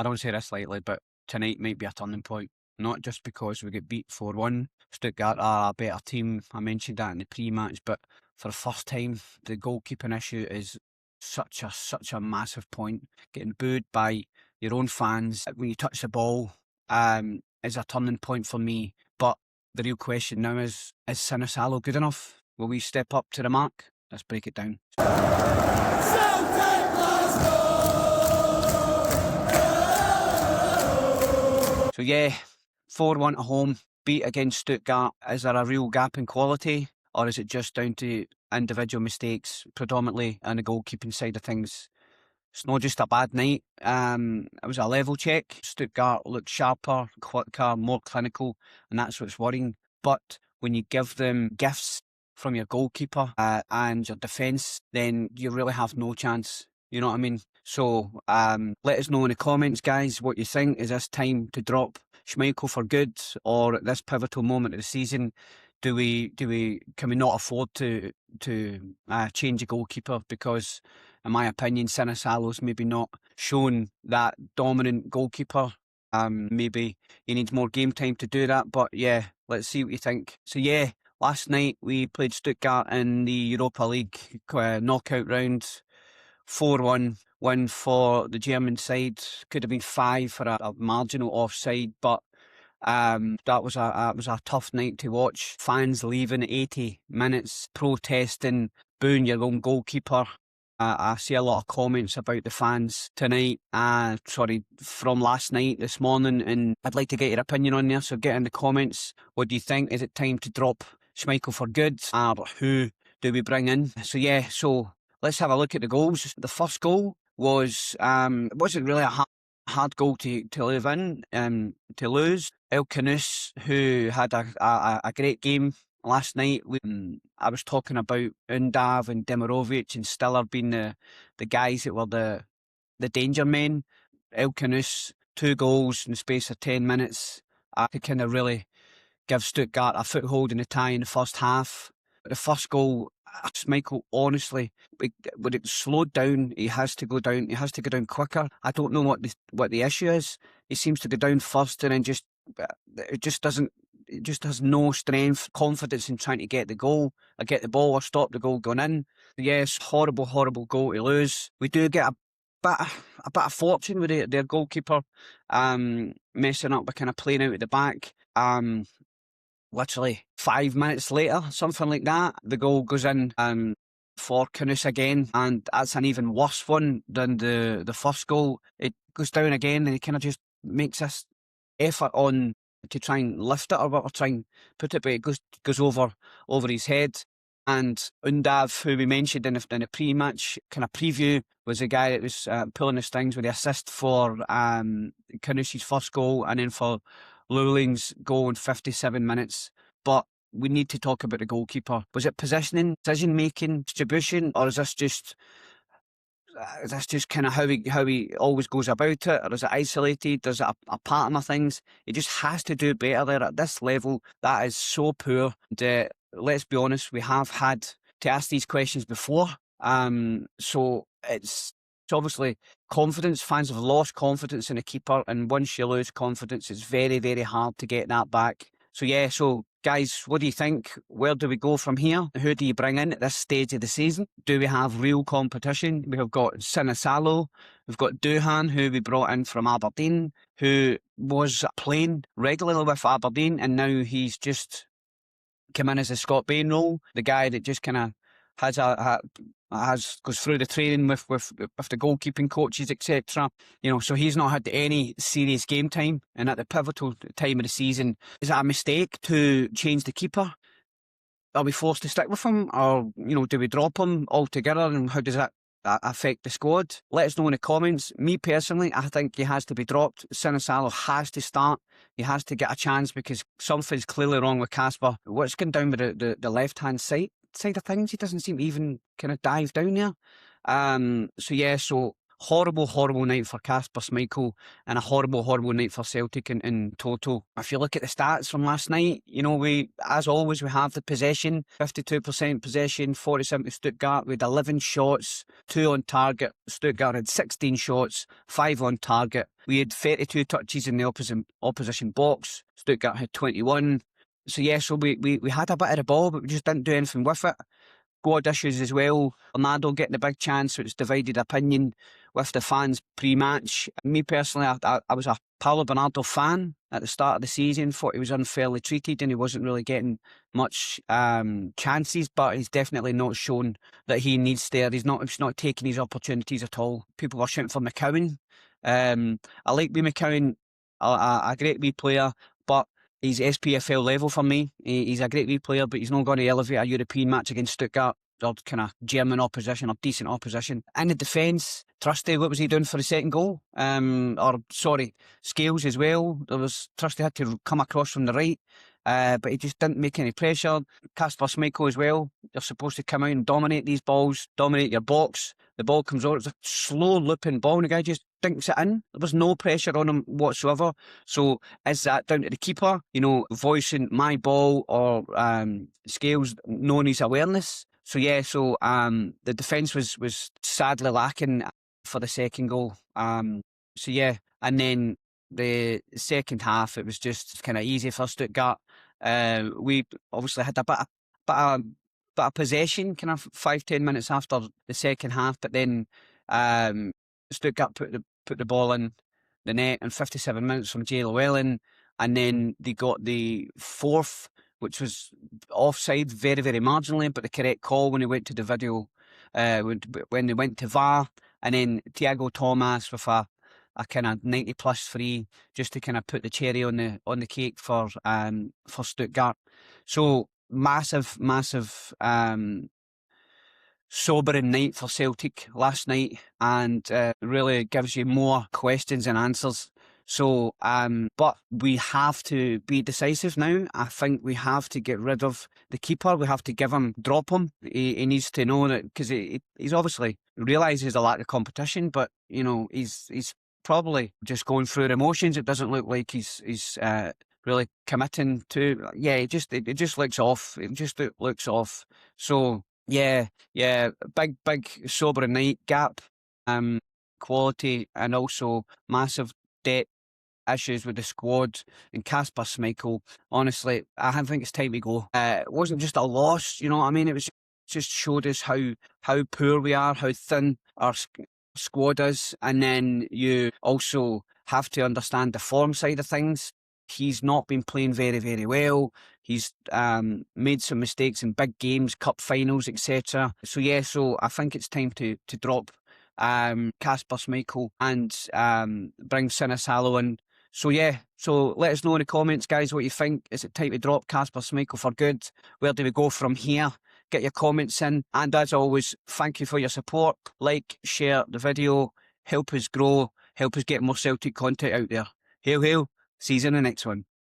I don't say this lightly, but tonight might be a turning point. Not just because we get beat 4-1. Stuttgart are a better team. I mentioned that in the pre-match, but for the first time, the goalkeeping issue is such a massive point. Getting booed by your own fans when you touch the ball is a turning point for me. But the real question now is Sinisalo good enough? Will we step up to the mark? Let's break it down. So yeah, 4-1 at home, beat against Stuttgart. Is there a real gap in quality, or is it just down to individual mistakes, predominantly on the goalkeeping side of things? It's not just a bad night. It was a level check. Stuttgart looked sharper, quicker, more clinical, and that's what's worrying. But when you give them gifts from your goalkeeper and your defence, then you really have no chance. You know what I mean? So let us know in the comments, guys, what you think. Is this time to drop Schmeichel for good, or at this pivotal moment of the season, can we not afford to change a goalkeeper? Because in my opinion, Sinisalo's maybe not shown that dominant goalkeeper. Maybe he needs more game time to do that. But yeah, let's see what you think. So yeah, last night we played Stuttgart in the Europa League knockout round. 4-1 win for the German side. Could have been 5 for a marginal offside, but that was a tough night to watch. Fans leaving 80 minutes, protesting, booing your own goalkeeper. I see a lot of comments about the fans tonight, from last night, this morning, and I'd like to get your opinion on there, so get in the comments. What do you think? Is it time to drop Schmeichel for good, or who do we bring in? So yeah, let's have a look at the goals. The first goal was, it wasn't really a hard goal to lose. El Kanous, who had a great game last night. I was talking about Undav and Demirovic and Stiller being the guys that were the danger men. El Kanous, 2 goals in the space of 10 minutes. I could kind of really give Stuttgart a foothold in the tie in the first half. The first goal, Schmeichel, honestly, when it slowed down, he has to go down. He has to go down quicker. I don't know what the issue is. He seems to go down first and then it just has no strength, confidence in trying to get the goal, or get the ball, or stop the goal going in. Yes, horrible goal to lose. We do get a bit of fortune with their goalkeeper messing up by kind of playing out at the back. Literally 5 minutes later, something like that, the goal goes in for Kanous again, and that's an even worse one than the first goal. It goes down again, and he kind of just makes this effort on to try and lift it, or what, or try and put it, but it goes over his head. And Undav, who we mentioned in the pre-match kind of preview, was the guy that was pulling the strings with the assist for Kanous's first goal, and then for Luling's goal in 57 minutes. But we need to talk about the goalkeeper. Was it positioning, decision-making, distribution, or is this just kind of how he always goes about it, or is it isolated? Is it a pattern of things? He just has to do better there at this level. That is so poor. Let's be honest, we have had to ask these questions before. So it's obviously confidence. Fans have lost confidence in a keeper, and once you lose confidence, it's very, very hard to get that back. So yeah, guys, what do you think? Where do we go from here? Who do you bring in at this stage of the season? Do we have real competition? We have got Sinisalo, we've got Duhan, who we brought in from Aberdeen, who was playing regularly with Aberdeen, and now he's just come in as a Scott Bain role, the guy that just kind of goes through the training with the goalkeeping coaches, etc. So he's not had any serious game time, and at the pivotal time of the season, is that a mistake to change the keeper? Are we forced to stick with him, or do we drop him altogether, and how does that affect the squad? Let us know in the comments. Me personally, I think he has to be dropped. Sinisalo has to start. He has to get a chance, because something's clearly wrong with Kasper. What's going down with the left-hand side of things? He doesn't seem to even kind of dive down there. So horrible, horrible night for Kasper Schmeichel and a horrible, horrible night for Celtic in total. If you look at the stats from last night, you know, as always, we have the possession, 52% possession, 47 to Stuttgart. We had 11 shots, 2 on target. Stuttgart had 16 shots, 5 on target. We had 32 touches in the opposition box. Stuttgart had 21. So yeah, so we had a bit of the ball, but we just didn't do anything with it. Squad issues as well. Bernardo getting the big chance, so it's divided opinion with the fans pre-match. Me personally, I was a Paulo Bernardo fan at the start of the season. Thought he was unfairly treated and he wasn't really getting much chances, but he's definitely not shown that he needs there. He's not taking his opportunities at all. People were shouting for McCowan. I like wee McCowan, a great wee player, but he's SPFL level for me. He's a great wee player, but he's not going to elevate a European match against Stuttgart or kind of German opposition or decent opposition. In the defence, Trusty, what was he doing for the second goal? Scales as well. Trusty had to come across from the right, but he just didn't make any pressure. Kasper Schmeichel as well. You're supposed to come out and dominate these balls, dominate your box. The ball comes out, it's a slow looping ball, and the guy just dinks it in. There was no pressure on him whatsoever. So is that down to the keeper, you know, voicing my ball, or Scales knowing his awareness? So yeah, the defence was sadly lacking for the second goal. So yeah, and then the second half, it was just kind of easy for Stuttgart. We obviously had a bit of possession, kind of 5-10 minutes after the second half, but then Stuttgart put the ball in the net in 57 minutes from Jay Llewellyn, and then they got the fourth, which was offside very, very marginally, but the correct call when they went to the video, when they went to VAR, and then Thiago Thomas with a kind of 90+ free, just to kind of put the cherry on the cake for Stuttgart. So massive sobering night for Celtic last night, and really gives you more questions than answers. So, but we have to be decisive now. I think we have to get rid of the keeper. We have to drop him. He needs to know that, because he's obviously realises the lack of competition, but you know, he's probably just going through the emotions. It doesn't look like he's really committing to. Yeah, it just looks off. It just looks off. So yeah, big sobering night. Gap, quality, and also massive depth issues with the squad. And Kasper Schmeichel, honestly, I think it's time to go. It wasn't just a loss, you know what I mean? It was just showed us how poor we are, how thin our squad is, and then you also have to understand the form side of things. He's not been playing very, very well. He's made some mistakes in big games, cup finals, etc. So yeah, so I think it's time to drop Kasper Schmeichel and bring Sinisalo in. So yeah, so let us know in the comments, guys, what you think. Is it time to drop Kasper Schmeichel for good? Where do we go from here? Get your comments in. And as always, thank you for your support. Like, share the video, help us grow, help us get more Celtic content out there. Hail, hail. See you in the next one.